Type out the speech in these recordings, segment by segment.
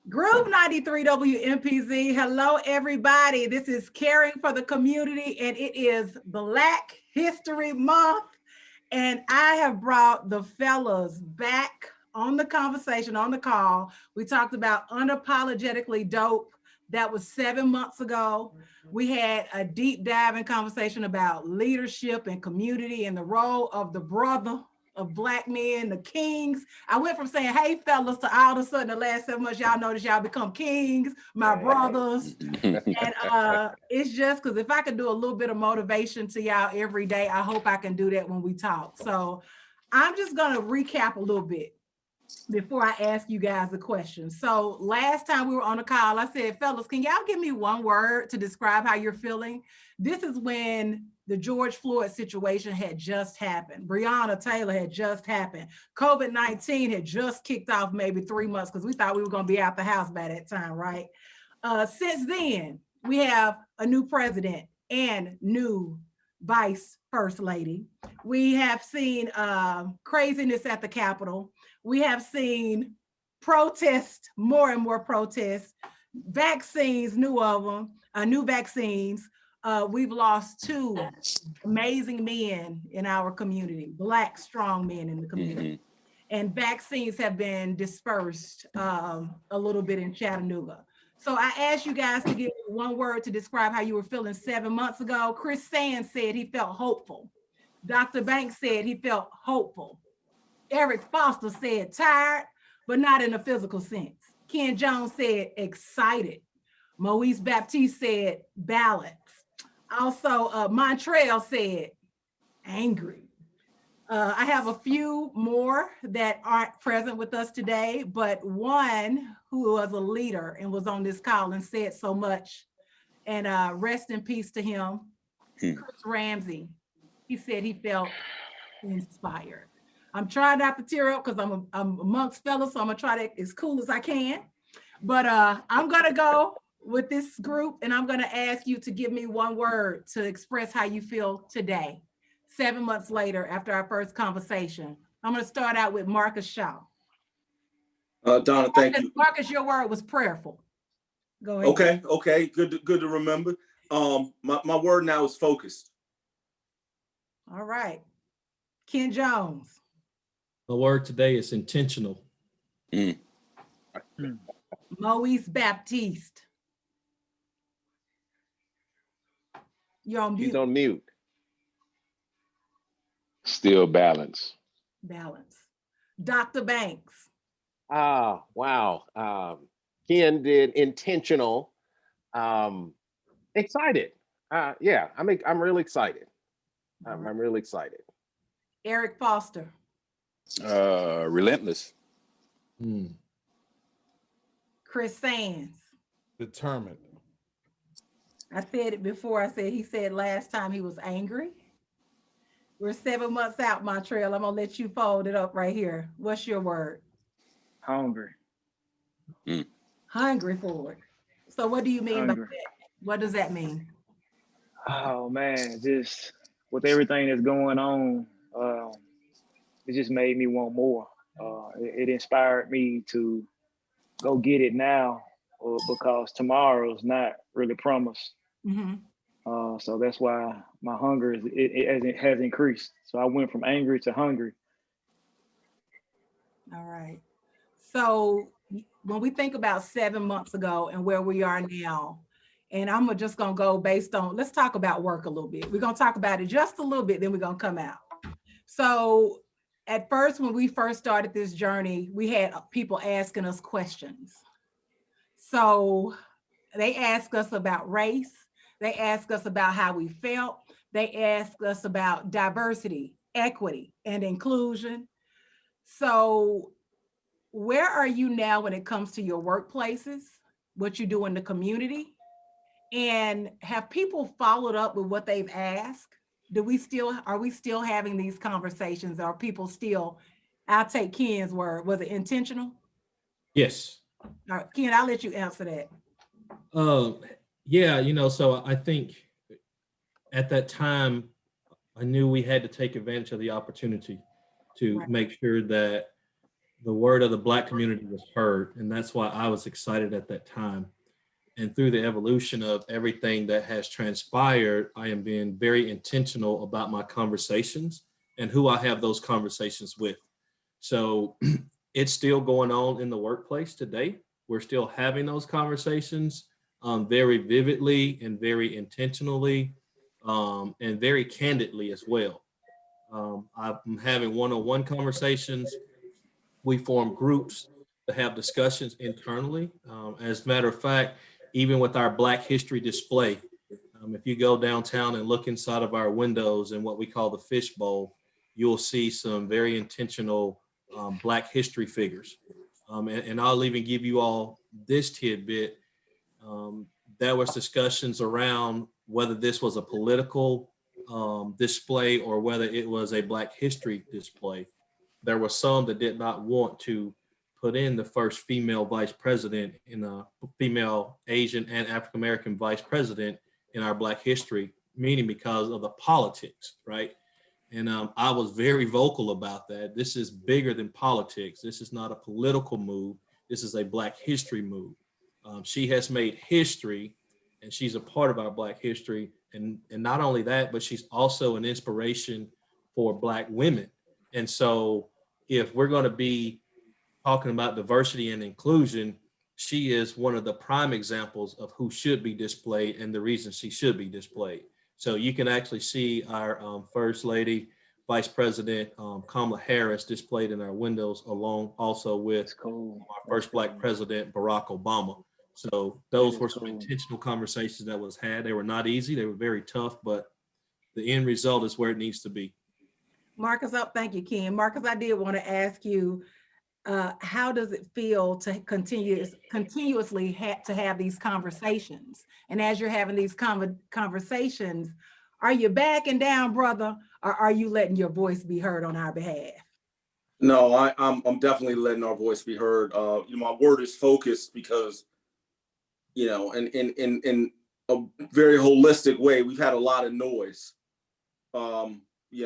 Groove 93 WMPZ. Hello, everybody. This is Caring for the Community, and it is Black History Month. And I have brought the fellas back on the conversation, on the call. We talked about Unapologetically Dope. That was 7 months ago. We had a deep dive in conversation about leadership and community and the role of the brother of Black men, the kings. I went from saying, hey, fellas, to all of a sudden the last 7 months, y'all notice y'all become kings, my brothers. And it's just because if I could do a little bit of motivation to y'all every day, I hope I can do that when we talk. So I'm just going to recap a little bit before I ask you guys a question. So last time we were on a call, I said, fellas, can y'all give me one word to describe how you're feeling? This is when the George Floyd situation had just happened. Breonna Taylor had just happened. COVID-19 had just kicked off maybe 3 months because we thought we were going to be out the house by that time, right? Since then, we have a new president and new vice first lady. We have seen craziness at the Capitol. We have seen protests, more and more protests, vaccines, new vaccines. We've lost 2 amazing men in our community, Black strong men in the community. And vaccines have been dispersed a little bit in Chattanooga. So I asked you guys to give me one word to describe how you were feeling 7 months ago. Chris Sands said he felt hopeful. Dr. Banks said he felt hopeful. Eric Foster said tired, but not in a physical sense. Ken Jones said excited. Moise Baptiste said balanced. Also, Montreal said angry. I have a few more that aren't present with us today, but one who was a leader and was on this call and said so much, and rest in peace to him, Chris Ramsey. He said he felt inspired. I'm trying not to tear up because I'm amongst fellas, so I'm gonna try to as cool as I can. But I'm gonna go with this group and I'm gonna ask you to give me one word to express how you feel today, 7 months later after our first conversation. I'm gonna start out with Marcus Shaw. Donna, thank you. Marcus, your word was prayerful. Go ahead. Okay, good to remember. My word now is focused. All right. Ken Jones. The word today is intentional. Moise Baptiste. You're on mute. He's on mute. Still balance. Balance. Dr. Banks. Wow. Ken did intentional. Excited. Yeah, I'm really excited. I'm really excited. Eric Foster. Relentless. Chris Sands. Determined. I said it before. He said last time he was angry. We're 7 months out, Montreal. I'm gonna let you fold it up right here. What's your word? Hungry. Hungry for it. So what do you mean by that? What does that mean? Oh man, just with everything that's going on, it just made me want more. It inspired me to go get it now because tomorrow's not really promised. So that's why my hunger has increased. So I went from angry to hungry. All right. So when we think about 7 months ago and where we are now, and I'm just gonna go based on, let's talk about work a little bit. We're gonna talk about it just a little bit, then we're gonna come out. So at first, when we first started this journey, we had people asking us questions. So they asked us about race. They asked us about how we felt. They asked us about diversity, equity, and inclusion. So where are you now when it comes to your workplaces, what you do in the community? And have people followed up with what they've asked? Are we still having these conversations? Are people still, I'll take Ken's word, was it intentional? Yes. All right, Ken, I'll let you answer that. Yeah, so I think at that time, I knew we had to take advantage of the opportunity to make sure that the word of the Black community was heard. And that's why I was excited at that time. And through the evolution of everything that has transpired, I am being very intentional about my conversations and who I have those conversations with. So it's still going on in the workplace today. We're still having those conversations very vividly and very intentionally and very candidly as well. I'm having one-on-one conversations. We form groups to have discussions internally. As a matter of fact, even with our Black History display, if you go downtown and look inside of our windows in what we call the fishbowl, you'll see some very intentional Black history figures. And I'll even give you all this tidbit. There was discussions around whether this was a political display or whether it was a Black history display. There were some that did not want to put in the first female vice president in a female Asian and African American vice president in our Black history, meaning because of the politics, right? And I was very vocal about that. This is bigger than politics. This is not a political move. This is a Black history move. She has made history, and she's a part of our Black history. And not only that, but she's also an inspiration for Black women. And so if we're going to be talking about diversity and inclusion, she is one of the prime examples of who should be displayed and the reason she should be displayed. So you can actually see our First Lady, Vice President Kamala Harris displayed in our windows, along also with Cool. our first Black president, Barack Obama. So those were some Cool. intentional conversations that was had. They were not easy. They were very tough, but the end result is where it needs to be. Marcus, up. Thank you, Ken. Marcus, I did want to ask you, how does it feel to continuously to have these conversations? And as you're having these conversations, are you backing down, brother, or are you letting your voice be heard on our behalf? No, I'm definitely letting our voice be heard. My word is focused because, in a very holistic way, we've had a lot of noise.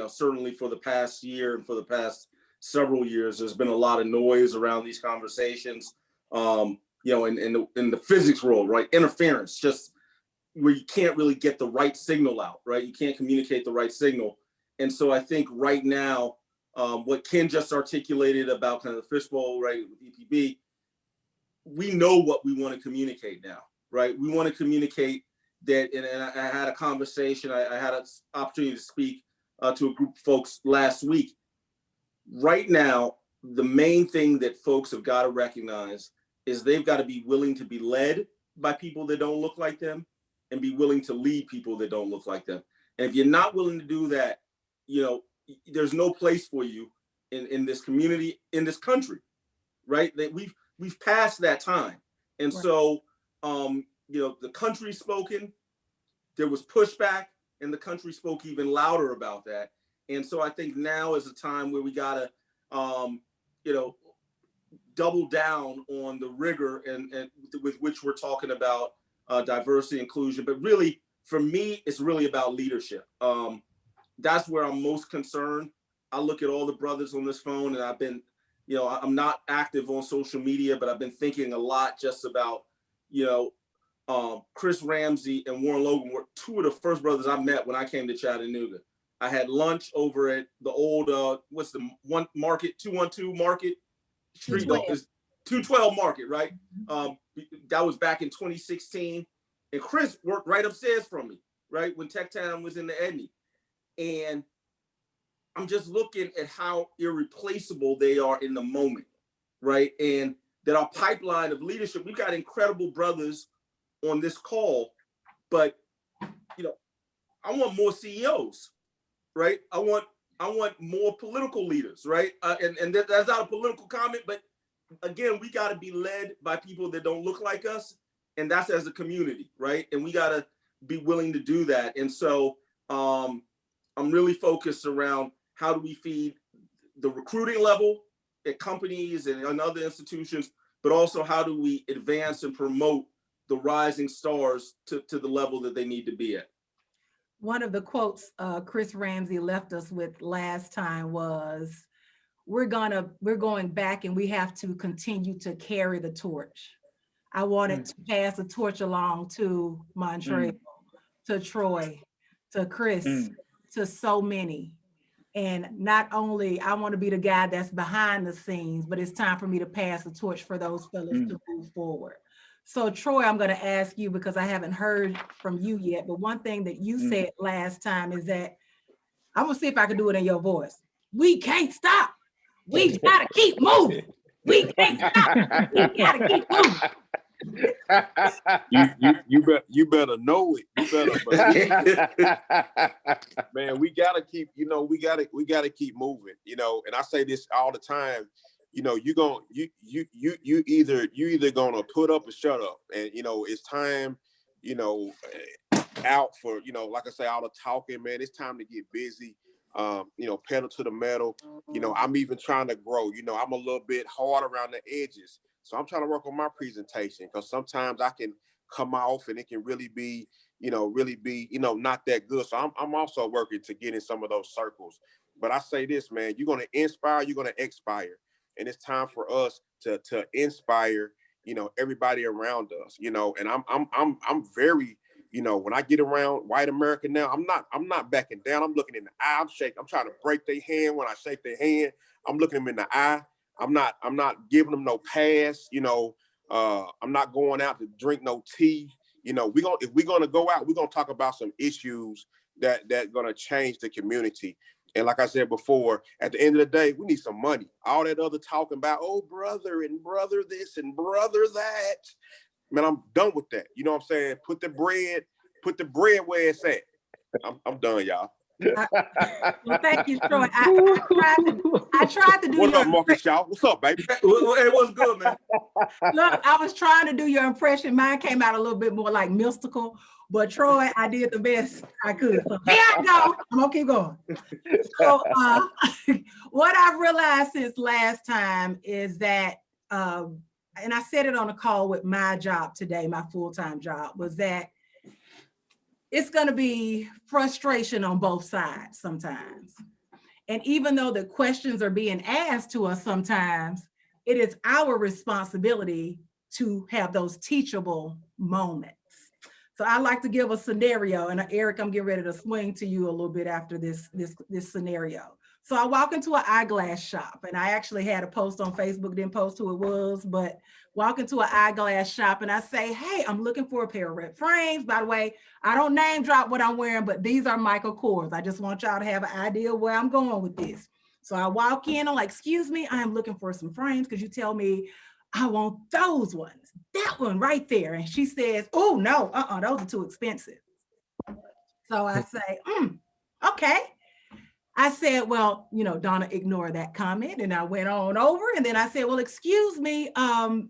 Certainly for the past year and for the past several years, there's been a lot of noise around these conversations. In the physics world, right? Interference, just where you can't really get the right signal out, right? You can't communicate the right signal. And so I think right now, what Ken just articulated about kind of the fishbowl, right, with EPB, we know what we want to communicate now, right? We want to communicate that, and I had a conversation, I had an opportunity to speak to a group of folks last week. Right now, the main thing that folks have got to recognize is they've got to be willing to be led by people that don't look like them and be willing to lead people that don't look like them. And if you're not willing to do that, there's no place for you in this community, in this country, right? That we've passed that time. And Right. so, the country's spoken, there was pushback, and the country spoke even louder about that. And so I think now is a time where we gotta, double down on the rigor and with which we're talking about diversity, inclusion. But really, for me, it's really about leadership. That's where I'm most concerned. I look at all the brothers on this phone, and I've been, I'm not active on social media, but I've been thinking a lot just about, Chris Ramsey and Warren Logan were two of the first brothers I met when I came to Chattanooga. I had lunch over at the old, what's the one market, 212 Market Street, 212. is 212 Market, right? That was back in 2016. And Chris worked right upstairs from me, right? When Tech Town was in the Edney. And I'm just looking at how irreplaceable they are in the moment, right? And that our pipeline of leadership, we've got incredible brothers on this call, but I want more CEOs, right? I want more political leaders, right? And that's not a political comment, but again, we got to be led by people that don't look like us, and that's as a community, right? And we got to be willing to do that. And so I'm really focused around how do we feed the recruiting level at companies and other institutions, but also how do we advance and promote the rising stars to the level that they need to be at. One of the quotes Chris Ramsey left us with last time was, we're going back and we have to continue to carry the torch. I wanted to pass the torch along to Montreal, to Troy, to Chris, to so many. And not only I want to be the guy that's behind the scenes, but it's time for me to pass the torch for those fellas to move forward. So Troy, I'm going to ask you because I haven't heard from you yet, but one thing that you said last time is that, I'm going to see if I can do it in your voice. We can't stop. We got to keep moving. We can't stop. We got to keep moving. You better know it. You better, man. We gotta keep. We gotta keep moving. And I say this all the time. You either gonna put up or shut up. And it's time. Out for like I say, all the talking, man. It's time to get busy. Pedal to the metal. I'm even trying to grow. I'm a little bit hard around the edges. So I'm trying to work on my presentation because sometimes I can come off and it can really be not that good. So I'm also working to get in some of those circles. But I say this, man, you're going to inspire, you're going to expire. And it's time for us to inspire, everybody around us, and I'm very, when I get around white America now, I'm not backing down. I'm looking in the eye. I'm trying to break their hand. When I shake their hand, I'm looking them in the eye. I'm not giving them no pass. I'm not going out to drink no tea. If we're gonna go out, we're gonna talk about some issues that gonna change the community. And like I said before, at the end of the day, we need some money. All that other talking about, oh, brother and brother this and brother that. Man, I'm done with that. You know what I'm saying? Put the bread where it's at. I'm done, y'all. Well, thank you, Troy. I tried to do What up, Marcus Shaw? What's up, baby? It was good, man. Look, I was trying to do your impression. Mine came out a little bit more like mystical, but Troy, I did the best I could. So here I go. I'm gonna keep going. So what I've realized since last time is that, and I said it on a call with my job today, my full-time job, was that it's going to be frustration on both sides sometimes. And even though the questions are being asked to us sometimes, it is our responsibility to have those teachable moments. So I like to give a scenario, and Eric, I'm getting ready to swing to you a little bit after this scenario. So I walk into an eyeglass shop, and I actually had a post on Facebook, didn't post who it was, but walk into an eyeglass shop and I say, hey, I'm looking for a pair of red frames. By the way, I don't name drop what I'm wearing, but these are Michael Kors. I just want y'all to have an idea where I'm going with this. So I walk in, I'm like, excuse me, I am looking for some frames. Could you tell me I want those ones, that one right there? And she says, oh no, those are too expensive. So I say, okay. I said, well, Donna, ignore that comment. And I went on over and then I said, well, excuse me,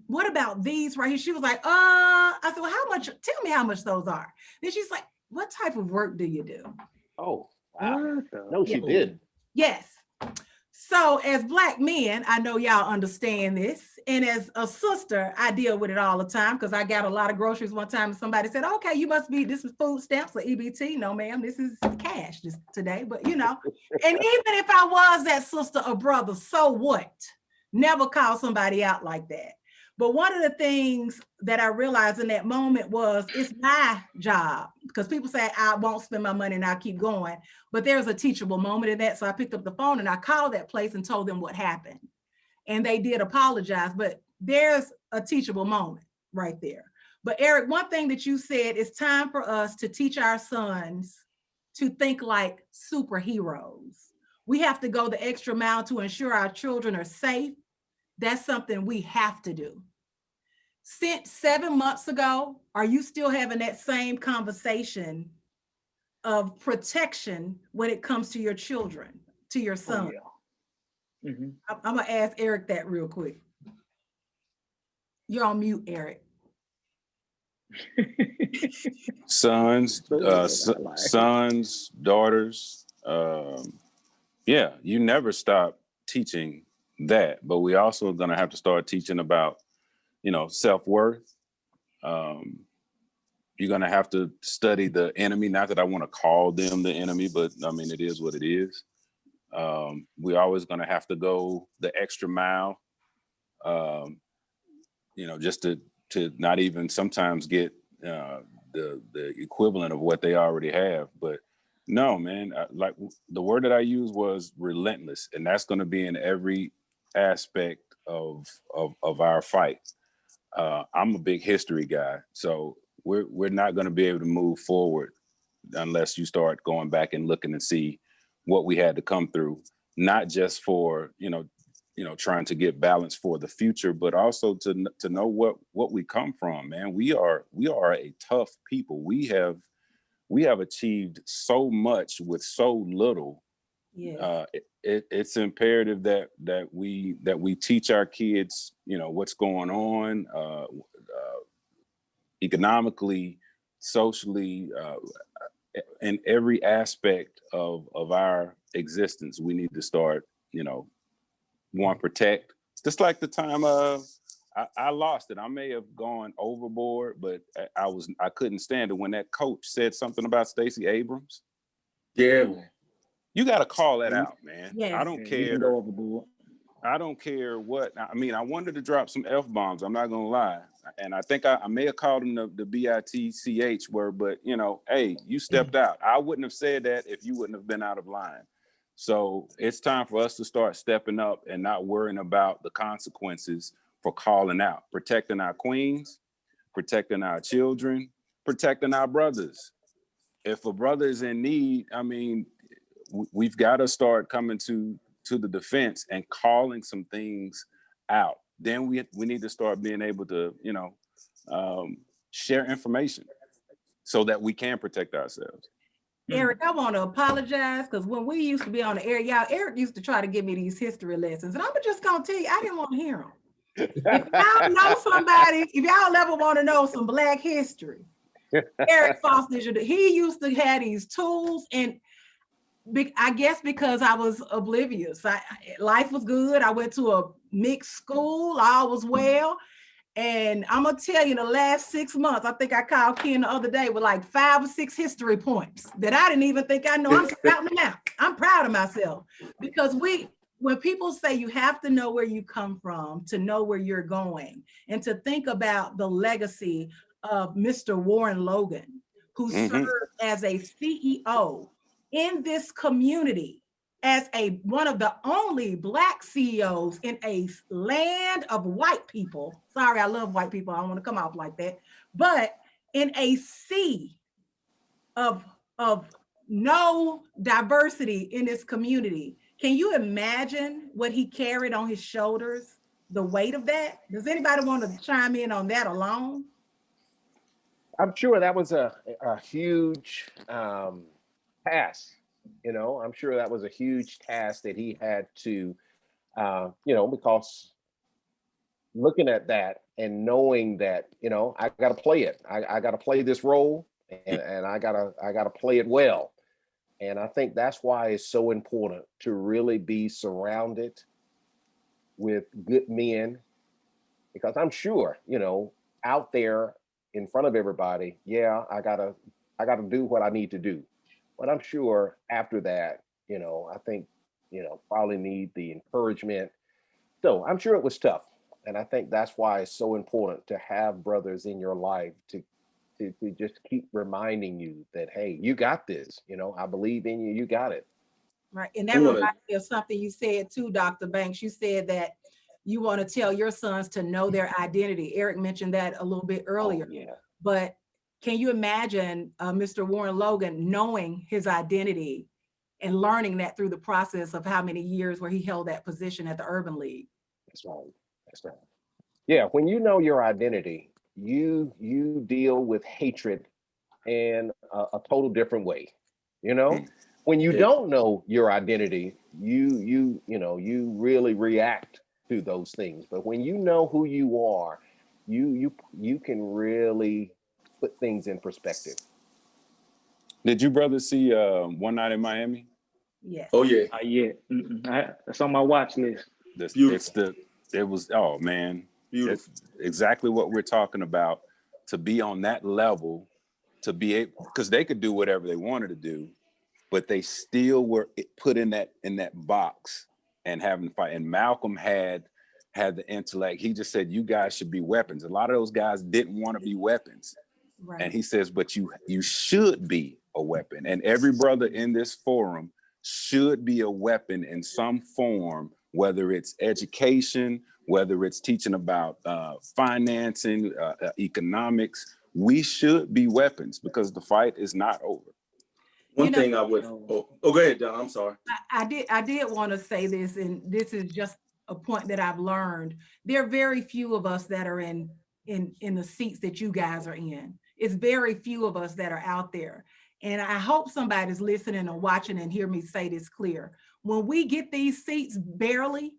what about these right here? She was like, I said, well, how much? Tell me how much those are. Then she's like, what type of work do you do? Oh, wow. No, she didn't. Yes. So as Black men, I know y'all understand this. And as a sister, I deal with it all the time because I got a lot of groceries one time and somebody said, okay, you must be, this is food stamps or EBT. No, ma'am, this is cash just today. But and even if I was that sister or brother, so what? Never call somebody out like that. But one of the things that I realized in that moment was it's my job, because people say I won't spend my money and I'll keep going, but there's a teachable moment in that. So I picked up the phone and I called that place and told them what happened. And they did apologize, but there's a teachable moment right there. But Eric, one thing that you said, it's time for us to teach our sons to think like superheroes. We have to go the extra mile to ensure our children are safe. That's something we have to do. Since 7 months ago, are you still having that same conversation of protection when it comes to your children, to your son? Oh, yeah. I'm gonna ask Eric that real quick. You're on mute, Eric. Sons, daughters. Yeah, you never stop teaching that, but we also going to have to start teaching about, self-worth. You're going to have to study the enemy. Not that I want to call them the enemy, but I mean, it is what it is. We're always going to have to go the extra mile, just to not even sometimes get the equivalent of what they already have. But no, man, like the word that I used was relentless, and that's going to be in every aspect of our fight. I'm a big history guy, so we're not going to be able to move forward unless you start going back and looking and see what we had to come through, not just for trying to get balance for the future, but also to know what we come from. Man, we are a tough people. We have achieved so much with so little. Yeah. It's imperative that we teach our kids, what's going on economically, socially, in every aspect of our existence. We need to start, protect. Just like the time I lost it. I may have gone overboard, but I couldn't stand it when that coach said something about Stacey Abrams. Yeah. You got to call that out, man. Yes. I don't You care. can go overboard. I don't care what. I mean, I wanted to drop some F-bombs. I'm not gonna lie, and I think I may have called them the BITCH word, but hey, you stepped out. I wouldn't have said that if you wouldn't have been out of line. So it's time for us to start stepping up and not worrying about the consequences for calling out, protecting our queens, protecting our children, protecting our brothers. If a brother is in need, I mean, we've got to start coming to the defense and calling some things out. Then we need to start being able to, share information so that we can protect ourselves. Eric, I want to apologize because when we used to be on the air, Eric used to try to give me these history lessons, and I'm just gonna tell you, I didn't want to hear them. If y'all know somebody, if y'all ever want to know some Black history, Eric Foster, he used to have these tools, and I guess because I was oblivious. Life was good. I went to a mixed school. All was well. And I'm going to tell you, the last 6 months, I think I called Ken the other day with like 5 or 6 history points that I didn't even think I know. I'm spouting them out. I'm proud of myself because when people say you have to know where you come from to know where you're going and to think about the legacy of Mr. Warren Logan, who served as a CEO in this community as one of the only Black CEOs in a land of white people. Sorry, I love white people. I don't want to come off like that. But in a sea of no diversity in this community, can you imagine what he carried on his shoulders, the weight of that? Does anybody want to chime in on that alone? I'm sure that was a huge task. I'm sure that was a huge task that he had to, because looking at that and knowing that, I got to play it. I got to play this role, and I gotta play it well. And I think that's why it's so important to really be surrounded with good men, because I'm sure, out there in front of everybody, I gotta do what I need to do. But I'm sure after that, I think, probably need the encouragement. So I'm sure it was tough. And I think that's why it's so important to have brothers in your life to just keep reminding you that, hey, you got this, I believe in you, you got it. Right. And that reminds me of something you said too, Dr. Banks. You said that you want to tell your sons to know their identity. Eric mentioned that a little bit earlier. Oh, yeah. But can you imagine Mr. Warren Logan knowing his identity and learning that through the process of how many years where he held that position at the Urban League? That's right. That's right. Yeah, when you know your identity, you deal with hatred in a total different way. When you don't know your identity, you really react to those things. But when you know who you are, you can really put things in perspective. Did you brothers see One Night in Miami? Yes. Oh yeah. Not yet. That's on my watch list. It was, oh man, Beautiful. it's exactly what we're talking about. To be on that level, to be able, because they could do whatever they wanted to do, but they still were put in that box and having to fight. And Malcolm had the intellect. He just said, you guys should be weapons. A lot of those guys didn't want to be weapons. Right. And he says, but you should be a weapon. And every brother in this forum should be a weapon in some form, whether it's education, whether it's teaching about financing, economics. We should be weapons because the fight is not over. One thing I would, go ahead, Don, I'm sorry. I did want to say this, and this is just a point that I've learned. There are very few of us that are in the seats that you guys are in. It's very few of us that are out there. And I hope somebody's listening or watching and hear me say this clear. When we get these seats barely,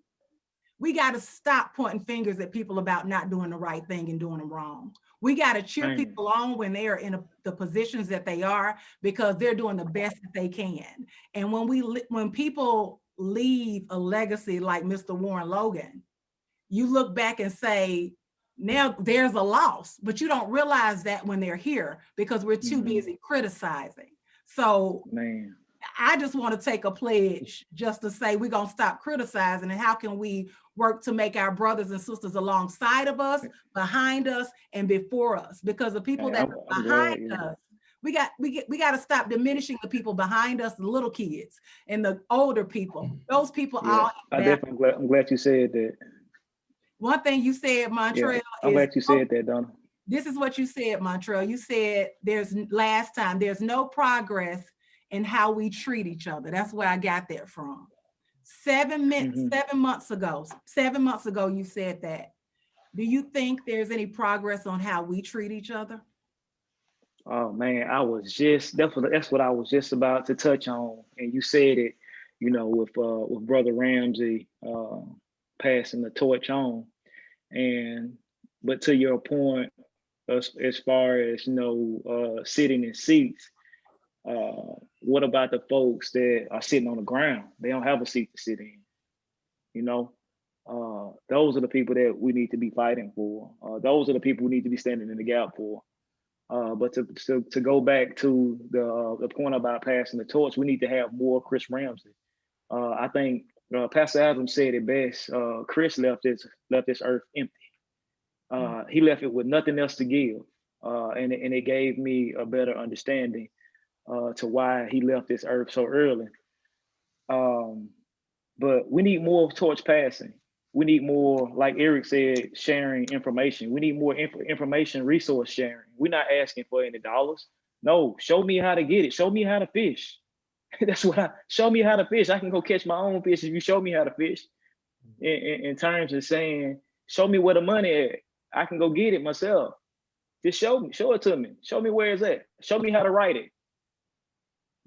we got to stop pointing fingers at people about not doing the right thing and doing them wrong. We got to cheer people on when they are in the positions that they are, because they're doing the best that they can. And when people leave a legacy like Mr. Warren Logan, you look back and say, now there's a loss, but you don't realize that when they're here because we're too busy criticizing. So I just want to take a pledge just to say we're going to stop criticizing, and how can we work to make our brothers and sisters alongside of us, behind us, and before us? Because the people that are behind us, we got to stop diminishing the people behind us, the little kids and the older people. Those people all. I'm glad you said that. One thing you said, Montreal, I'm glad you said that, Donna. This is what you said, Montreal. You said there's no progress in how we treat each other. That's where I got that from. 7 months ago, you said that. Do you think there's any progress on how we treat each other? Oh man, that's what I was just about to touch on. And you said it, with Brother Ramsey passing the torch on. But to your point, as far as sitting in seats, what about the folks that are sitting on the ground? They don't have a seat to sit in. Those are the people that we need to be fighting for. Those are the people we need to be standing in the gap for. But to go back to the point about passing the torch, we need to have more Chris Ramsey. I think Pastor Adams said it best. Chris left this earth empty. He left it with nothing else to give, and it gave me a better understanding to why he left this earth so early. But we need more torch passing. We need more, like Eric said, sharing information. We need more information resource sharing. We're not asking for any dollars. No, show me how to get it. Show me how to fish. Show me how to fish. I can go catch my own fish if you show me how to fish. In terms of saying, show me where the money at. I can go get it myself. Just show it to me. Show me where it's at. Show me how to write it.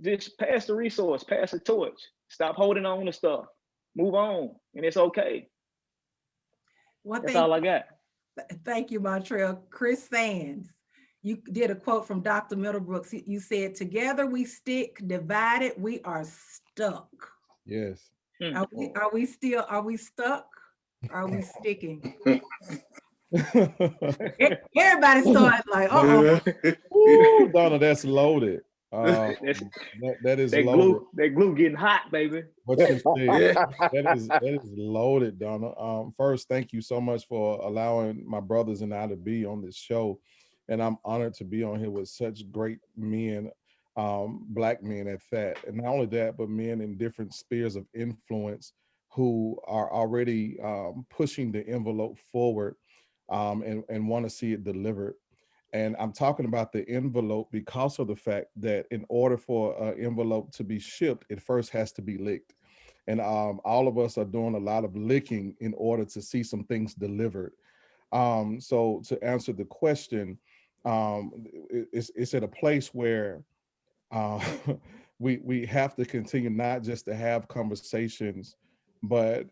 Just pass the resource, pass the torch. Stop holding on to stuff. Move on, and it's okay. That's all I got. Thank you, Montreal. Chris Sands, you did a quote from Dr. Middlebrooks. You said, "Together we stick, divided we are stuck." Yes. Are we stuck? Are we sticking? Everybody started like, Ooh, Donna, that's loaded. That is loaded. That glue getting hot, baby. What you said, that is loaded, Donna. First, thank you so much for allowing my brothers and I to be on this show, and I'm honored to be on here with such great men, Black men at that, and not only that, but men in different spheres of influence who are already pushing the envelope forward, and want to see it delivered. And I'm talking about the envelope because of the fact that in order for an envelope to be shipped, it first has to be licked. And all of us are doing a lot of licking in order to see some things delivered. So to answer the question, it's at a place where we have to continue not just to have conversations, but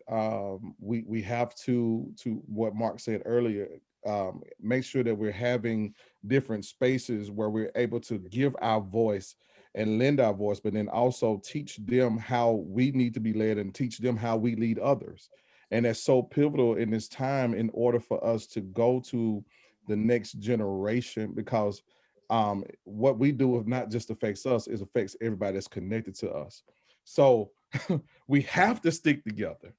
we have to what Mark said earlier, make sure that we're having different spaces where we're able to give our voice and lend our voice, but then also teach them how we need to be led and teach them how we lead others. And that's so pivotal in this time in order for us to go to the next generation, because what we do not just affects us, it affects everybody that's connected to us. So we have to stick together.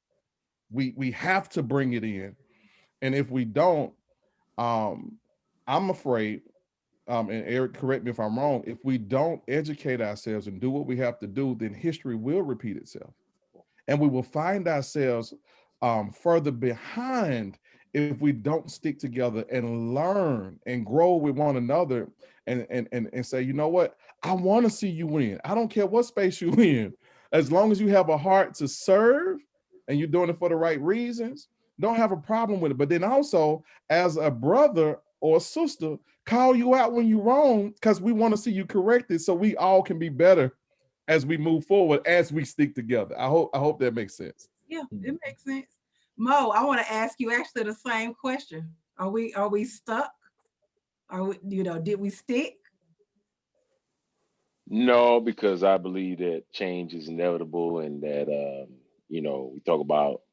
We have to bring it in. And if we don't, I'm afraid, and Eric, correct me if I'm wrong, if we don't educate ourselves and do what we have to do, then history will repeat itself. And we will find ourselves further behind if we don't stick together and learn and grow with one another and say, you know what, I want to see you win. I don't care what space you in. As long as you have a heart to serve and you're doing it for the right reasons, don't have a problem with it. But then also, as a brother or a sister, call you out when you're wrong, because we want to see you corrected so we all can be better as we move forward, as we stick together. I hope that makes sense. Yeah, it makes sense. Mo, I want to ask you actually the same question. Are we stuck? Are we, did we stick? No, because I believe that change is inevitable, and that we talk about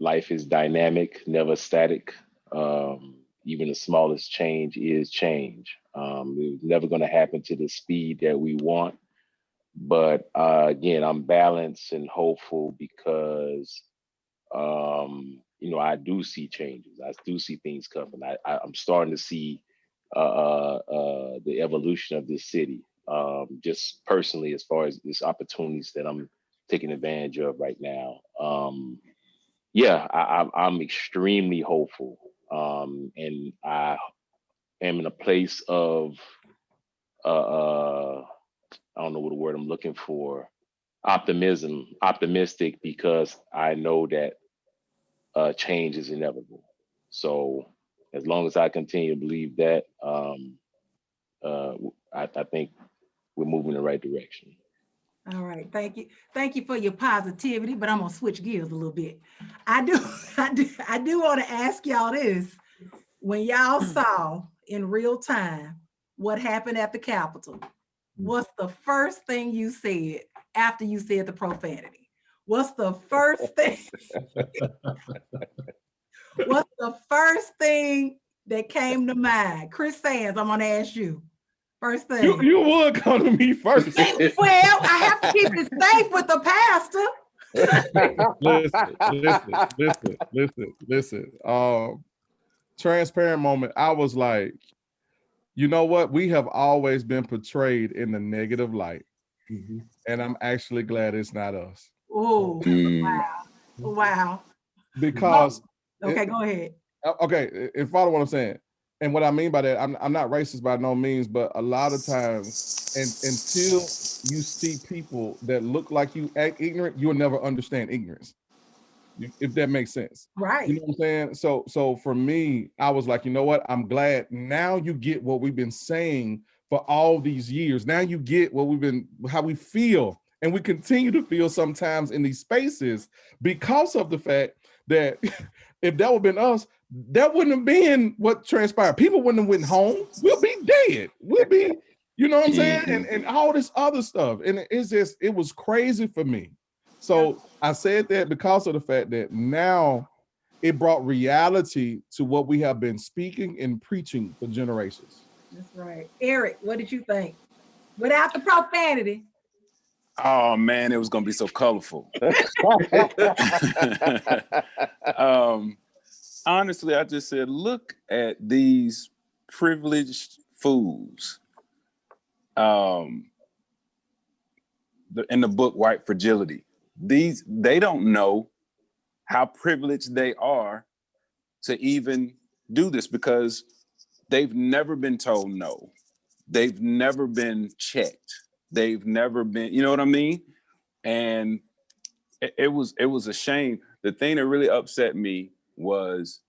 life is dynamic, never static. Even the smallest change is change. It's never going to happen to the speed that we want. But again, I'm balanced and hopeful because I do see changes. I do see things coming. I'm starting to see the evolution of this city. Just personally, as far as these opportunities that I'm taking advantage of right now. I'm extremely hopeful, and I am in a place of I don't know what the word I'm looking for. Optimistic, because I know that change is inevitable. So as long as I continue to believe that, I think we're moving in the right direction. All right, thank you for your positivity, but I'm gonna switch gears a little bit. I do I do want to ask y'all this. When y'all saw in real time what happened at the Capitol, what's the first thing you said after you said the profanity? What's the first thing? What's the first thing that came to mind? Chris Sands, I'm gonna ask you. First thing. You would come to me first. Well, I have to keep it safe with the pastor. Listen. Transparent moment. I was like, you know what? We have always been portrayed in the negative light. Mm-hmm. And I'm actually glad it's not us. Oh, wow. Because okay, go ahead. Okay, and follow what I'm saying. And what I mean by that, I'm not racist by no means, but a lot of times, until you see people that look like you act ignorant, you'll never understand ignorance. If that makes sense. Right. You know what I'm saying? So for me, I was like, you know what? I'm glad now you get what we've been saying for all these years. Now you get how we feel. And we continue to feel sometimes in these spaces because of the fact that if that would have been us, that wouldn't have been what transpired. People wouldn't have went home. We'll be dead. We'll be, you know what I'm saying? And all this other stuff. And it was crazy for me. So I said that because of the fact that now it brought reality to what we have been speaking and preaching for generations. That's right. Eric, what did you think? Without the profanity. Oh man, it was gonna be so colorful. Honestly, I just said, look at these privileged fools. In the book White Fragility, they don't know how privileged they are to even do this, because they've never been told no. They've never been checked. They've never been, you know what I mean? And it was a shame. The thing that really upset me was,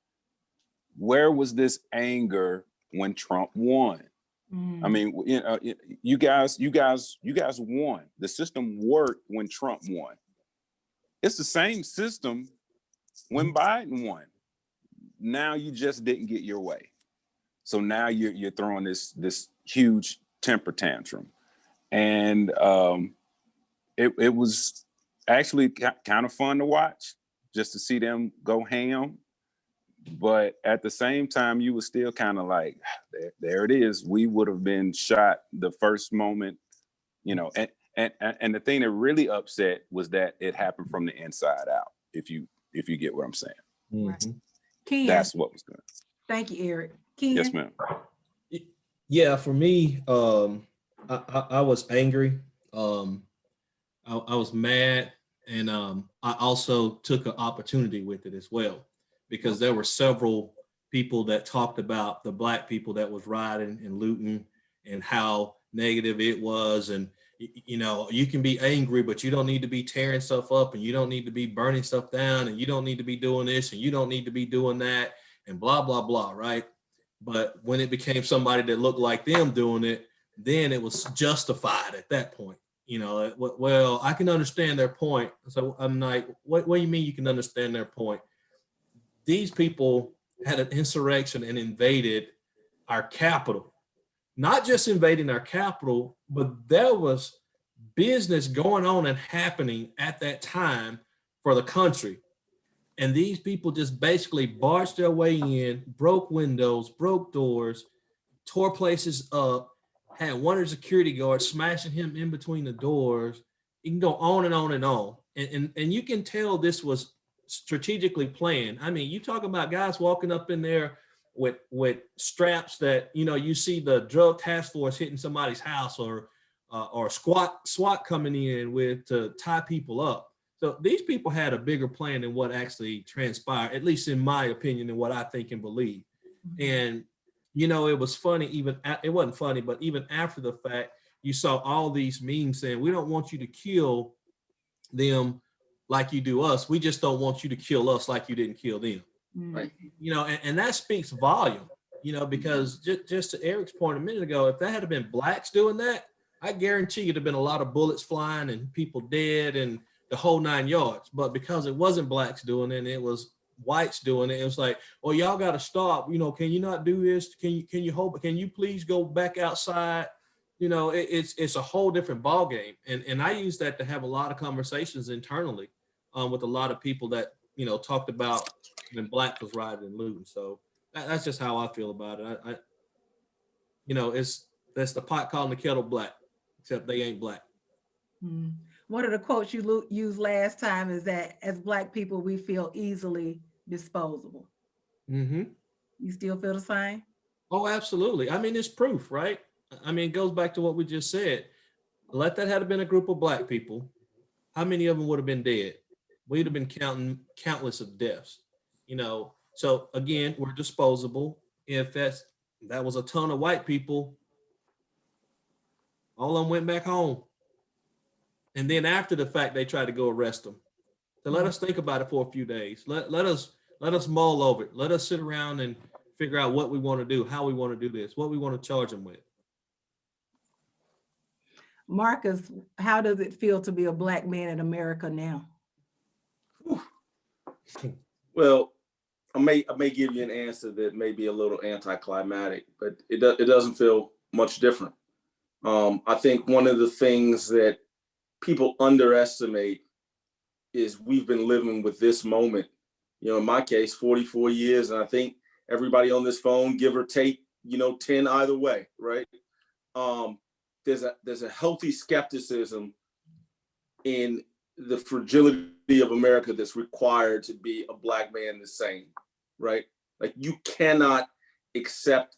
where was this anger when Trump won? I mean, you guys won. The system worked when Trump won. It's the same system when Biden won. Now you just didn't get your way. So now you're throwing this huge temper tantrum. And it was actually kind of fun to watch, just to see them go ham. But at the same time, you were still kind of like, there it is. We would have been shot the first moment, you know, and the thing that really upset was that it happened from the inside out. If you get what I'm saying. Right. Mhm. Ken, That's what was good. thank you, Eric. Ken? Yes, ma'am. Yeah, for me, I was angry. I was mad, and I also took an opportunity with it as well, because there were several people that talked about the Black people that was rioting and looting and how negative it was. And you know, you can be angry, but you don't need to be tearing stuff up, and you don't need to be burning stuff down, and you don't need to be doing this, and you don't need to be doing that, and blah blah blah, right? But when it became somebody that looked like them doing it, then it was justified at that point. You know, well, I can understand their point. So I'm like, what do you mean you can understand their point? These people had an insurrection and invaded our capital. Not just invading our capital, but there was business going on and happening at that time for the country. And these people just basically barged their way in, broke windows, broke doors, tore places up, had one of the security guards smashing him in between the doors. You can go on and on and on. And you can tell this was strategically planned. I mean, you talk about guys walking up in there with straps that, you know, you see the drug task force hitting somebody's house, or SWAT coming in with to tie people up. So these people had a bigger plan than what actually transpired, at least in my opinion, and what I think and believe. And you know, it was funny, it wasn't funny, but even after the fact, you saw all these memes saying, we don't want you to kill them like you do us. We just don't want you to kill us like you didn't kill them. Right. You know, and that speaks volume, you know, because just to Eric's point a minute ago, if that had been Blacks doing that, I guarantee you'd have been a lot of bullets flying and people dead and the whole 9 yards. But because it wasn't Blacks doing it, and it was whites doing it, it was like, well, y'all got to stop. You know, can you not do this? Can you please go back outside? You know, it's a whole different ball game. And I use that to have a lot of conversations internally with a lot of people that, you know, talked about when Black was riding and looting. So that's just how I feel about it. I you know, that's the pot calling the kettle black, except they ain't Black. One of the quotes you used last time is that as Black people, we feel easily disposable. Mm-hmm. You still feel the same? Oh, absolutely. I mean, it's proof, right? I mean, it goes back to what we just said. Let that have been a group of Black people. How many of them would have been dead? We'd have been counting countless of deaths, you know. So again, we're disposable. If that was a ton of white people, all of them went back home. And then after the fact, they tried to go arrest them. So let us think about it for a few days. Let us mull over it. Let us sit around and figure out what we want to do, how we want to do this, what we want to charge them with. Marcus, how does it feel to be a Black man in America now? Well, I may give you an answer that may be a little anticlimactic, but it doesn't feel much different. I think one of the things that people underestimate is we've been living with this moment. You know, in my case, 44 years, and I think everybody on this phone, give or take, you know, 10 either way, right? There's a healthy skepticism in the fragility of America that's required to be a Black man the same, right? Like, you cannot accept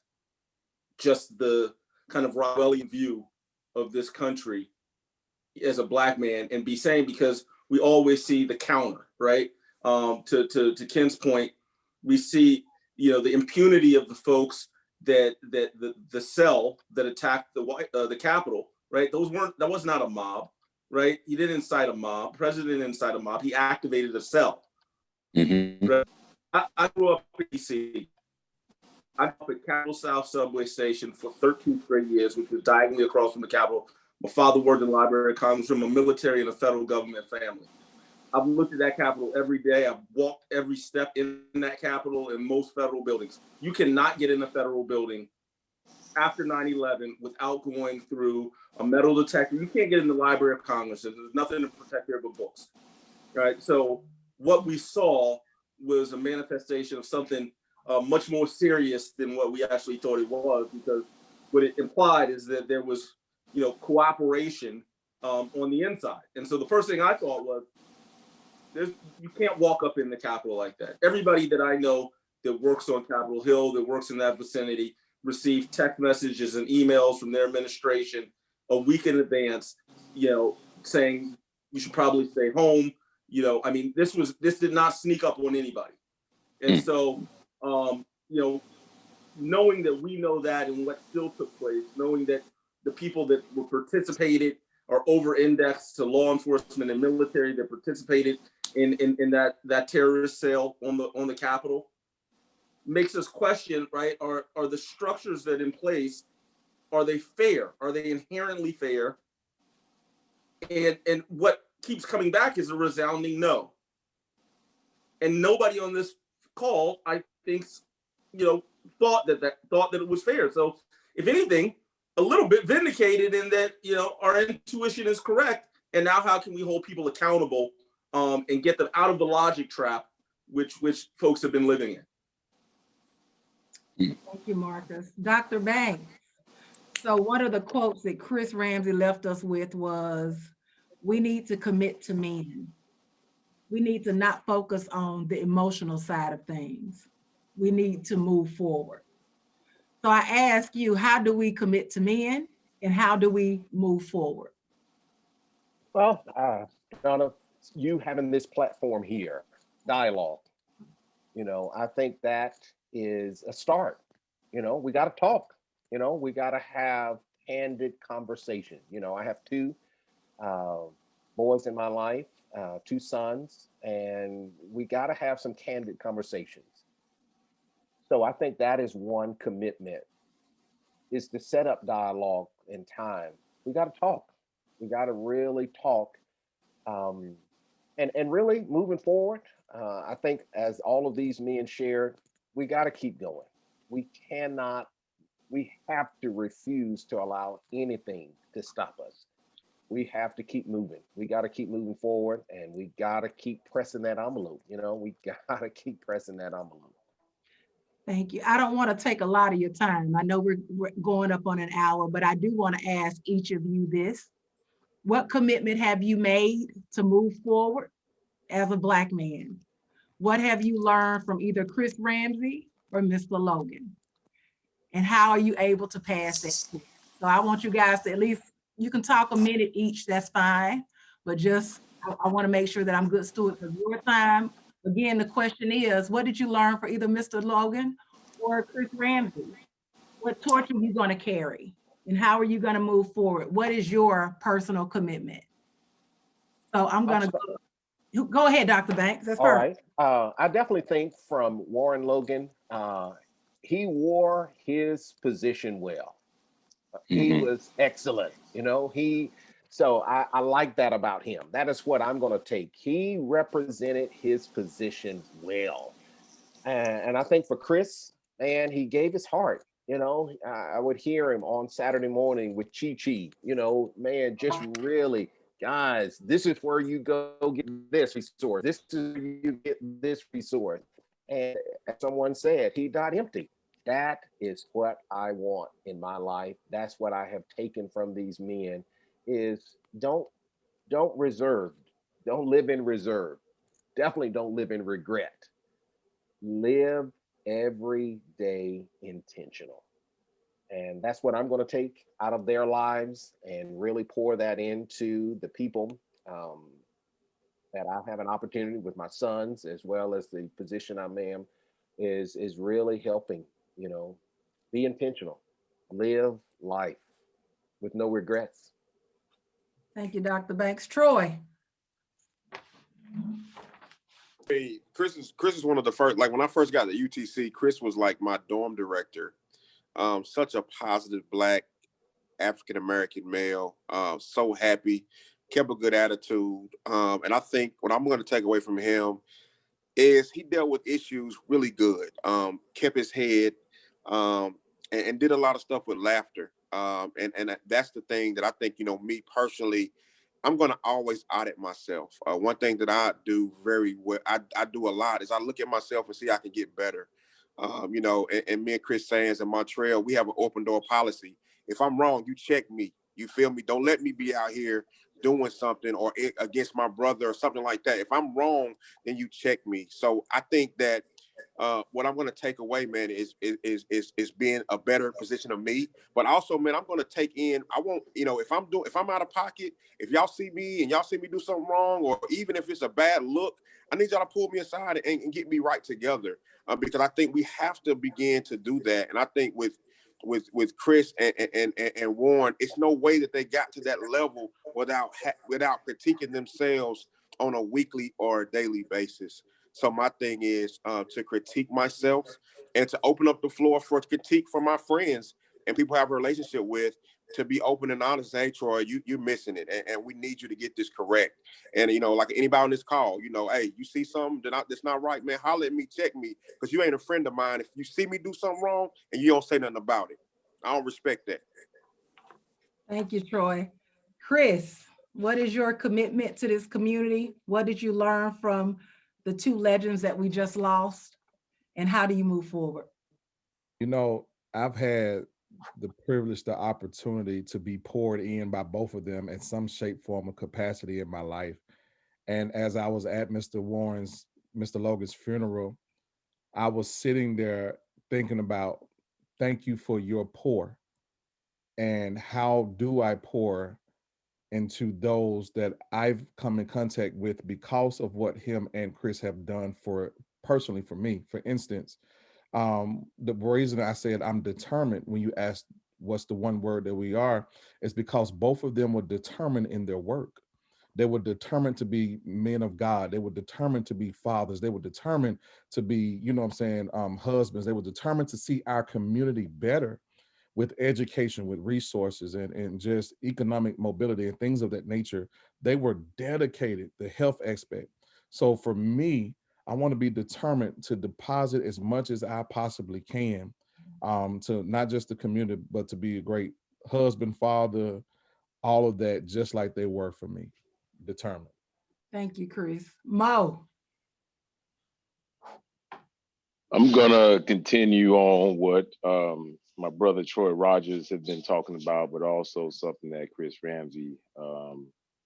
just the kind of Orwellian view of this country as a Black man and be sane, because we always see the counter, right? To Ken's point, we see, you know, the impunity of the folks that the cell that attacked the Capitol, right? That was not a mob, right? He didn't incite a mob. President didn't incite a mob. He activated a cell. Mm-hmm. Right? I grew up in DC. I grew up at Capitol South subway station for 13 straight years, which was diagonally across from the Capitol. My father worked in the Library of Congress, from a military and a federal government family. I've looked at that Capitol every day. I've walked every step in that Capitol and most federal buildings. You cannot get in a federal building after 9/11 without going through a metal detector. You can't get in the Library of Congress. There's nothing to protect there but books, right? So what we saw was a manifestation of something much more serious than what we actually thought it was, because what it implied is that there was, cooperation on the inside. And so the first thing I thought was, you can't walk up in the Capitol like that. Everybody that I know that works on Capitol Hill, that works in that vicinity, received text messages and emails from their administration a week in advance, saying you should probably stay home. This did not sneak up on anybody. And so, knowing that we know that and what still took place, knowing that the people that were participated are over-indexed to law enforcement and military that participated in that terrorist cell on the Capitol, makes us question, right? Are the structures that in place, are they fair? Are they inherently fair? And what keeps coming back is a resounding no. And nobody on this call, I think, thought that it was fair. So if anything, a little bit vindicated in that, our intuition is correct. And now how can we hold people accountable and get them out of the logic trap, which folks have been living in? Thank you, Marcus. Dr. Banks. So one of the quotes that Chris Ramsey left us with was, we need to commit to men. We need to not focus on the emotional side of things. We need to move forward. So I ask you, how do we commit to men and how do we move forward? Well, Donna, you having this platform here, dialogue, I think that is a start. We got to talk. We got to have candid conversation. I have two boys in my life, 2 sons, and we got to have some candid conversations. So I think that is one commitment, is to set up dialogue and time. We got to talk. We got to really talk. And really moving forward, I think as all of these men shared, we got to keep going. We have to refuse to allow anything to stop us. We have to keep moving. We got to keep moving forward, and we got to keep pressing that envelope. We got to keep pressing that envelope. Thank you. I don't want to take a lot of your time. I know we're going up on an hour, but I do want to ask each of you this. What commitment have you made to move forward as a Black man? What have you learned from either Chris Ramsey or Mr. Logan? And how are you able to pass that? So I want you guys to at least, you can talk a minute each, that's fine. But just, I want to make sure that I'm good stewards of your time. Again, the question is, what did you learn for either Mr. Logan or Chris Ramsey? What torch are you going to carry? And how are you going to move forward? What is your personal commitment? So I'm going to go ahead, Dr. Banks. That's perfect. All right. I definitely think from Warren Logan, he wore his position well. He was excellent. So I like that about him. That is what I'm going to take. He represented his position well. And I think for Chris, man, he gave his heart. I would hear him on Saturday morning with Chi Chi, man, just really, guys, this is where you go get this resource. This is where you get this resource. And as someone said, he died empty. That is what I want in my life. That's what I have taken from these men, is don't reserve. Don't live in reserve. Definitely don't live in regret. Live every day intentional. And that's what I'm going to take out of their lives and really pour that into the people that I have an opportunity with my sons, as well as the position I'm in, is really helping, be intentional, live life with no regrets. Thank you, Dr. Banks. Troy. Hey, Chris is one of the first, like when I first got to UTC, Chris was like my dorm director. Such a positive Black African-American male, so happy, kept a good attitude. And I think what I'm going to take away from him is he dealt with issues really good, kept his head, and did a lot of stuff with laughter. And that's the thing that I think, me personally, I'm going to always audit myself. One thing that I do very well, I do a lot, is I look at myself and see I can get better. You know, and me and Chris Sands in Montreal, we have an open door policy. If I'm wrong, you check me. You feel me? Don't let me be out here doing something or against my brother or something like that. If I'm wrong, then you check me. So I think that what I'm going to take away, man, is being a better position of me. But also, man, I'm going to take in. I won't, you know, if I'm out of pocket, if y'all see me and y'all see me do something wrong, or even if it's a bad look, I need y'all to pull me aside and get me right together. Because I think we have to begin to do that. And I think with Chris and Warren, it's no way that they got to that level without critiquing themselves on a weekly or a daily basis. So my thing is to critique myself and to open up the floor for critique from my friends and people I have a relationship with, to be open and honest. Hey, Troy, you're missing it, and we need you to get this correct. And you know, like anybody on this call, you know, hey, you see something that's not right, man, holler at me, check me, because you ain't a friend of mine if you see me do something wrong and you don't say nothing about it. I don't respect that. Thank you, Troy. Chris, what is your commitment to this community? What did you learn from the two legends that we just lost? And how do you move forward? You know, I've had the privilege, the opportunity to be poured in by both of them in some shape, form, or capacity in my life. And as I was at Mr. Logan's funeral, I was sitting there thinking about, thank you for your pour. And how do I pour into those that I've come in contact with because of what him and Chris have done for personally for me. For instance, the reason I said I'm determined when you asked what's the one word that we are, is because both of them were determined in their work. They were determined to be men of God. They were determined to be fathers. They were determined to be, you know what I'm saying, husbands. They were determined to see our community better with education, with resources, and just economic mobility and things of that nature. They were dedicated, the health aspect. So for me, I want to be determined to deposit as much as I possibly can to not just the community, but to be a great husband, father, all of that, just like they were for me. Determined. Thank you, Chris. Mo. I'm gonna continue on what my brother Troy Rogers had been talking about, but also something that Chris Ramsey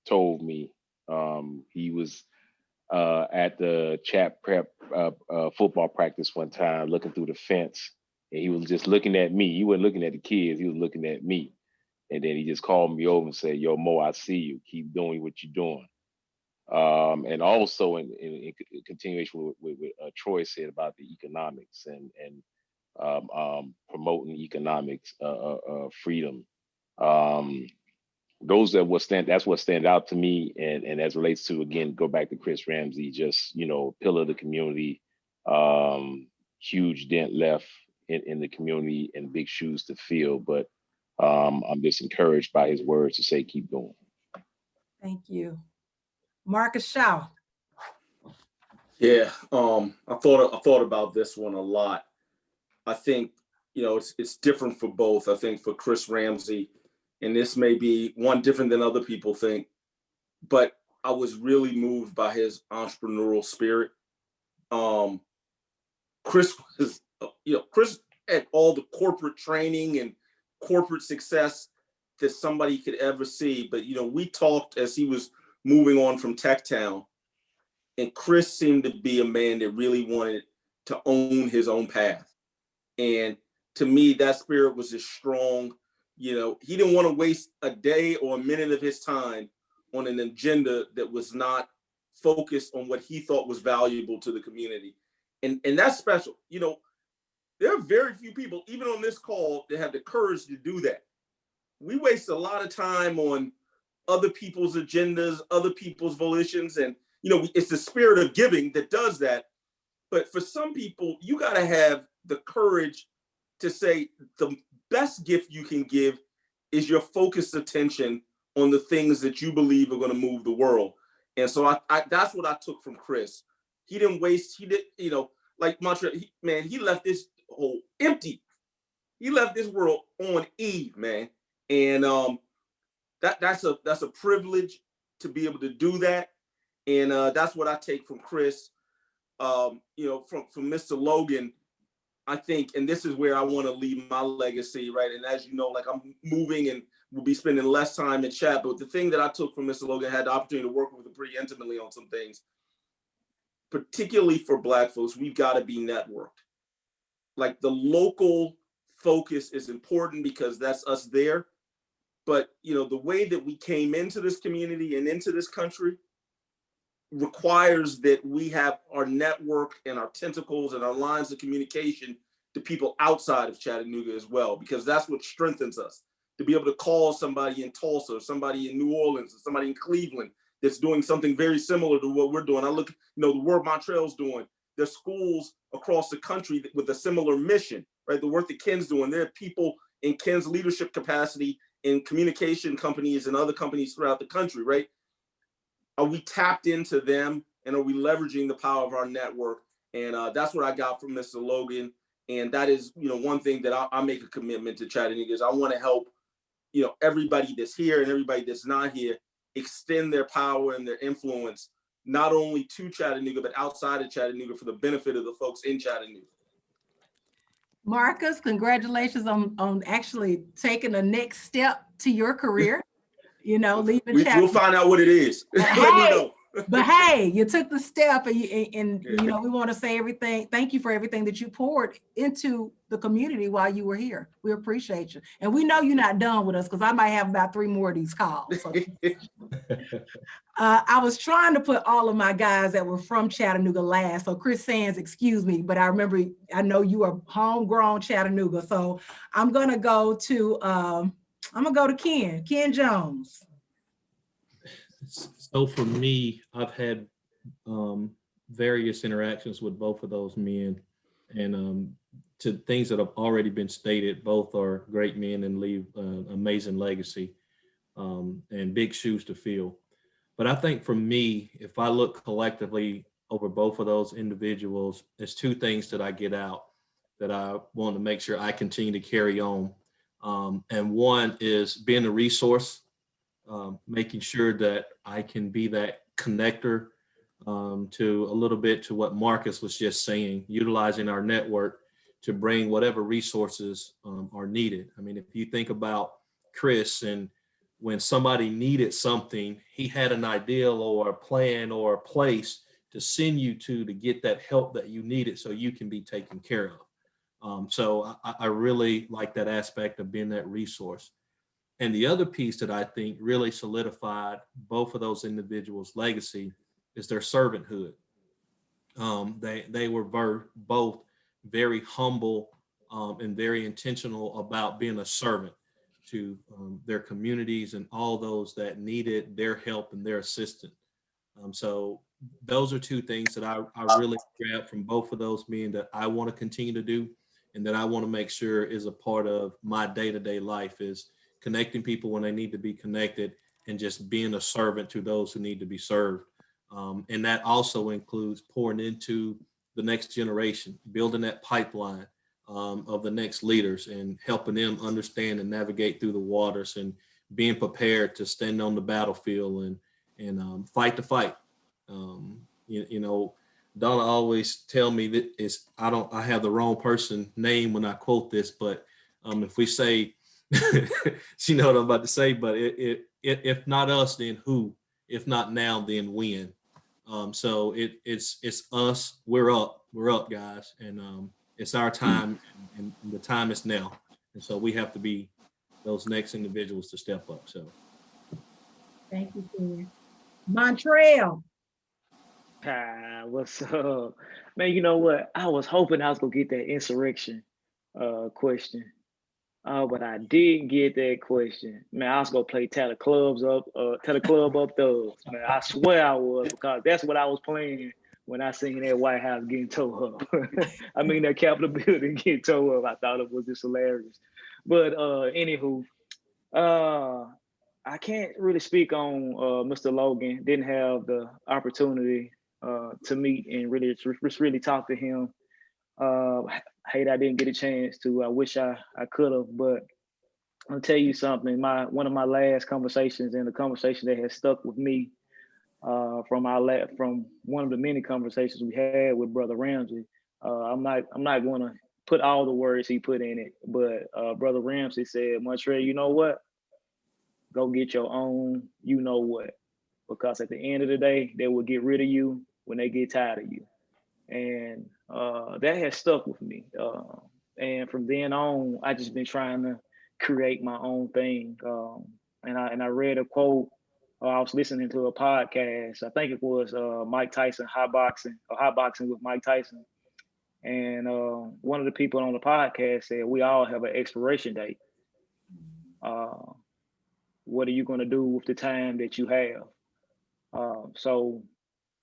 told me. He was at the chat prep football practice one time, looking through the fence, and he was just looking at me. He wasn't looking at the kids; he was looking at me. And then he just called me over and said, "Yo, Mo, I see you. Keep doing what you're doing." And also in continuation with what Troy said about the economics and promoting economics freedom. That's what stands out to me, and as relates to, again, go back to Chris Ramsey, just, you know, pillar of the community, huge dent left in the community and big shoes to fill. But I'm just encouraged by his words to say keep going. Thank you. Marcus Shaw. Yeah, I thought about this one a lot. I think, you know, it's different for both. I think for Chris Ramsey, and this may be one different than other people think, but I was really moved by his entrepreneurial spirit. Chris was, Chris had all the corporate training and corporate success that somebody could ever see. But, you know, we talked as he was moving on from Tech Town, and Chris seemed to be a man that really wanted to own his own path. And to me, that spirit was as strong. You know, he didn't want to waste a day or a minute of his time on an agenda that was not focused on what he thought was valuable to the community. And that's special. You know, there are very few people, even on this call, that have the courage to do that. We waste a lot of time on other people's agendas, other people's volitions. And, you know, it's the spirit of giving that does that. But for some people, you got to have the courage to say the best gift you can give is your focused attention on the things that you believe are going to move the world. And so I that's what I took from Chris. He didn't waste. He did, you know, like Montreal, he left this whole empty. He left this world on E, man. And that's a privilege to be able to do that. And that's what I take from Chris. You know, from Mr. Logan, I think, and this is where I want to leave my legacy, right? And as you know, like I'm moving and we'll be spending less time in chat, but the thing that I took from Mr. Logan, had the opportunity to work with him pretty intimately on some things, particularly for Black folks, we've got to be networked. Like the local focus is important because that's us there. But, you know, the way that we came into this community and into this country requires that we have our network and our tentacles and our lines of communication to people outside of Chattanooga as well, because that's what strengthens us. To be able to call somebody in Tulsa, or somebody in New Orleans, or somebody in Cleveland that's doing something very similar to what we're doing. I look, you know, the work Montreal's doing. There's schools across the country with a similar mission, right? The work that Ken's doing. There are people in Ken's leadership capacity in communication companies and other companies throughout the country, right? Are we tapped into them, and are we leveraging the power of our network? And that's what I got from Mr. Logan. And that is, you know, one thing that I make a commitment to Chattanooga is I want to help, you know, everybody that's here and everybody that's not here extend their power and their influence, not only to Chattanooga, but outside of Chattanooga for the benefit of the folks in Chattanooga. Marcus, congratulations on actually taking the next step to your career. You know, leaving Chattanooga. We'll find out what it is. Let me know. But hey, you took the step, and you know, we want to say everything. Thank you for everything that you poured into the community while you were here. We appreciate you, and we know you're not done with us because I might have about 3 more of these calls. So. I was trying to put all of my guys that were from Chattanooga last. So Chris Sands, excuse me, but I know you are homegrown Chattanooga. So I'm gonna go to Ken Jones. So for me, I've had various interactions with both of those men, and to things that have already been stated, both are great men and leave an amazing legacy and big shoes to fill. But I think for me, if I look collectively over both of those individuals, there's 2 things that I get out that I want to make sure I continue to carry on. And one is being a resource, making sure that I can be that connector to a little bit to what Marcus was just saying, utilizing our network to bring whatever resources are needed. I mean, if you think about Chris, and when somebody needed something, he had an ideal or a plan or a place to send you to get that help that you needed so you can be taken care of. So I really like that aspect of being that resource. And the other piece that I think really solidified both of those individuals' legacy is their servanthood. They were both very humble and very intentional about being a servant to their communities and all those that needed their help and their assistance. So those are 2 things that I really grabbed from both of those men that I want to continue to do, and that I want to make sure is a part of my day-to-day life, is connecting people when they need to be connected and just being a servant to those who need to be served. And that also includes pouring into the next generation, building that pipeline of the next leaders and helping them understand and navigate through the waters, and being prepared to stand on the battlefield and fight the fight. You know, Donna always tell me that I have the wrong person name when I quote this, but if we say, she know what I'm about to say, but if not us, then who? If not now, then when? So it's us. We're up, guys, and it's our time, and the time is now. And so we have to be those next individuals to step up. So thank you, Ken. Montreal. What's up? Man, you know what? I was hoping I was gonna get that insurrection question. But I didn't get that question. Man, I was gonna play tell the club up thugs. Man, I swear I was, because that's what I was playing when I seen that White House getting towed up. I mean that Capitol building getting towed up. I thought it was just hilarious. But anywho, I can't really speak on Mr. Logan. Didn't have the opportunity to meet and really talk to him. Hate I didn't get a chance to. I wish I could have, but I'll tell you something. One of my last conversations, and the conversation that has stuck with me from one of the many conversations we had with Brother Ramsey. I'm not going to put all the words he put in it. But Brother Ramsey said, Montreal, you know what? Go get your own, you know what? Because at the end of the day, they will get rid of you when they get tired of you. And that has stuck with me. And from then on, I just been trying to create my own thing. And I read a quote. I was listening to a podcast. I think it was Mike Tyson hot boxing with Mike Tyson. And one of the people on the podcast said, "We all have an expiration date. What are you going to do with the time that you have?" So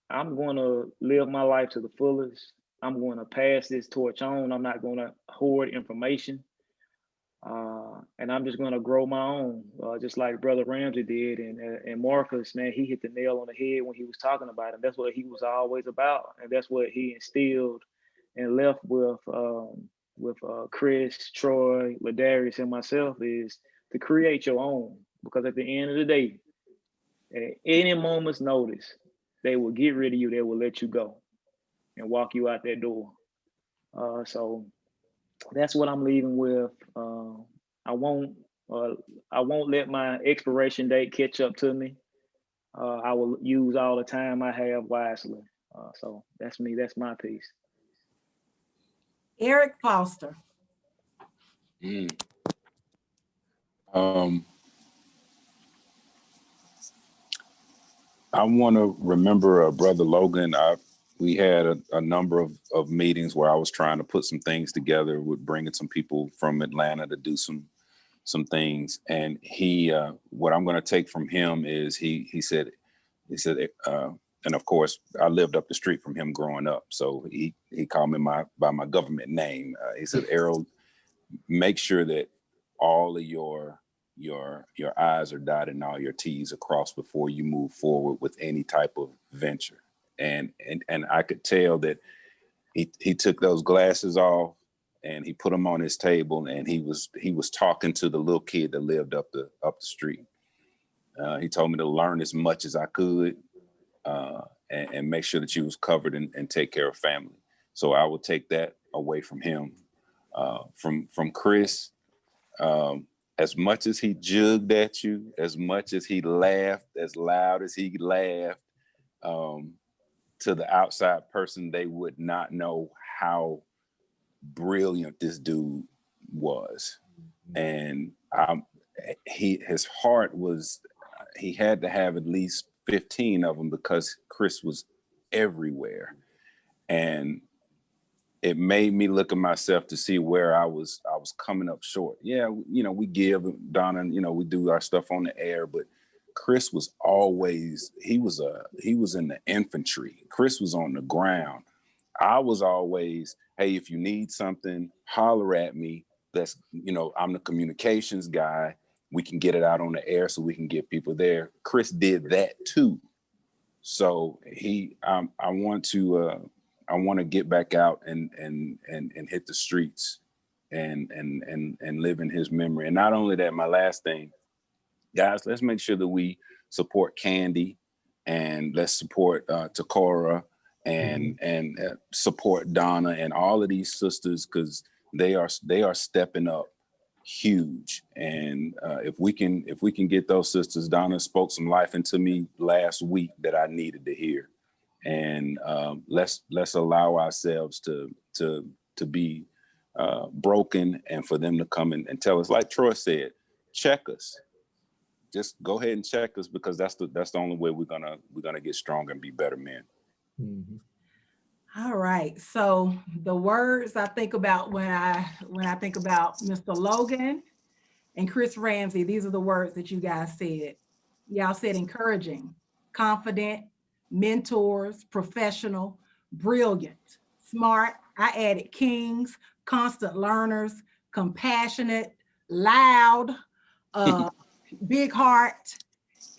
I'm going to live my life to the fullest. I'm going to pass this torch on. I'm not going to hoard information. And I'm just going to grow my own, just like Brother Ramsey did. And Marcus, man, he hit the nail on the head when he was talking about it. That's what he was always about. And that's what he instilled and left with Chris, Troy, Ladarius, and myself, is to create your own. Because at the end of the day, at any moment's notice, they will get rid of you. They will let you go and walk you out that door. So that's what I'm leaving with. I won't let my expiration date catch up to me. I will use all the time I have wisely. So that's me. That's my piece. Eric Foster. I want to remember Brother Logan. We had a number of meetings where I was trying to put some things together with bringing some people from Atlanta to do some things. And he, what I'm going to take from him is he said, and of course I lived up the street from him growing up. So he called me by my government name. He said, Errol, make sure that all of your I's are dotted and all your T's are crossed before you move forward with any type of venture. And I could tell that he took those glasses off and he put them on his table, and he was talking to the little kid that lived up the street. He told me to learn as much as I could and make sure that you was covered and take care of family. So I would take that away from him. From Chris, as much as he jugged at you, as much as he laughed, as loud as he laughed, to the outside person, they would not know how brilliant this dude was. And his heart was, he had to have at least 15 of them because Chris was everywhere. And it made me look at myself to see where I was coming up short. Yeah, we give Donna, we do our stuff on the air, but Chris was always, he was in the infantry. Chris was on the ground. I was always, hey, if you need something, holler at me. That's, I'm the communications guy. We can get it out on the air so we can get people there. Chris did that too. So I want to get back out and hit the streets and live in his memory. And not only that, my last thing, guys, let's make sure that we support Candy, and let's support Takora and support Donna and all of these sisters, because they are stepping up huge. And if we can get those sisters, Donna spoke some life into me last week that I needed to hear. And let's allow ourselves to be broken, and for them to come and tell us, like Troy said, check us. Just go ahead and check us, because that's the only way we're gonna get stronger and be better men. Mm-hmm. All right. So the words I think about when I think about Mr. Logan and Chris Ramsey, these are the words that you guys said. Y'all said encouraging, confident, mentors, professional, brilliant, smart. I added kings, constant learners, compassionate, loud, big heart.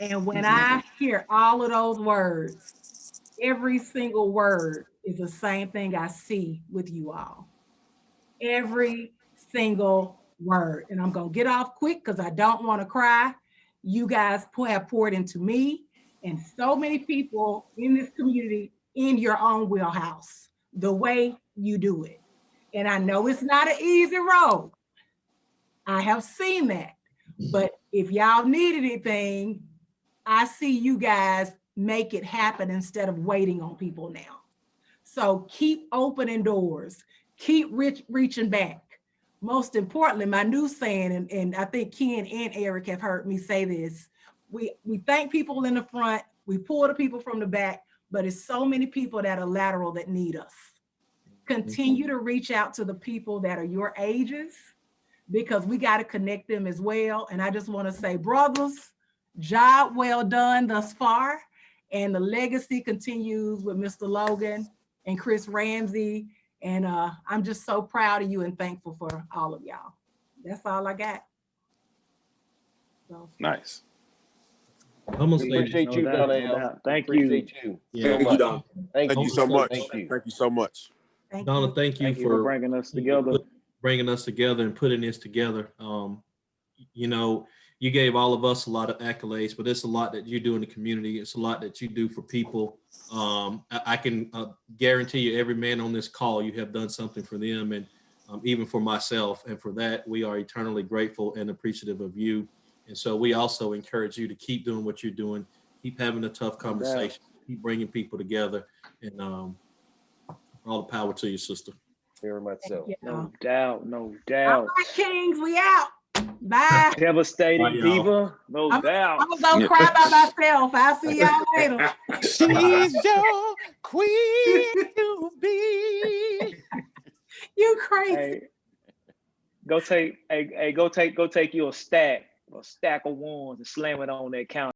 And when I hear all of those words, every single word is the same thing I see with you all. Every single word. And I'm going to get off quick because I don't want to cry. You guys have poured into me and so many people in this community in your own wheelhouse, the way you do it. And I know it's not an easy road. I have seen that. But if y'all need anything, I see you guys make it happen instead of waiting on people now. So keep opening doors, keep reaching back. Most importantly, my new saying, and I think Ken and Eric have heard me say this, we thank people in the front, we pull the people from the back, but it's so many people that are lateral that need us. Continue to reach out to the people that are your ages, because we got to connect them as well. And I just want to say, brothers, job well done thus far. And the legacy continues with Mr. Logan and Chris Ramsey. And I'm just so proud of you and thankful for all of y'all. That's all I got. So. Nice. I'm gonna say Appreciate you, Donna Elle. Thank you. Appreciate you. Yeah. Thank you, Don. Thank Thank you you so much. Thank you. Thank you so much. Donna, thank you for bringing us together. Bringing us together and putting this together. You know, you gave all of us a lot of accolades, but it's a lot that you do in the community. It's a lot that you do for people. I can guarantee you, every man on this call, you have done something for them, and even for myself. And for that, we are eternally grateful and appreciative of you. And so we also encourage you to keep doing what you're doing, keep having a tough conversation, keep bringing people together, and all the power to you, sister. Very much so. No doubt, no All doubt. right, Kings, we out. Bye. Devastating Bye, y'all. diva, no doubt. I'm gonna go cry by myself. I'll see y'all later. She's your queen to be. You crazy. Hey, go take you a stack of ones and slam it on that counter.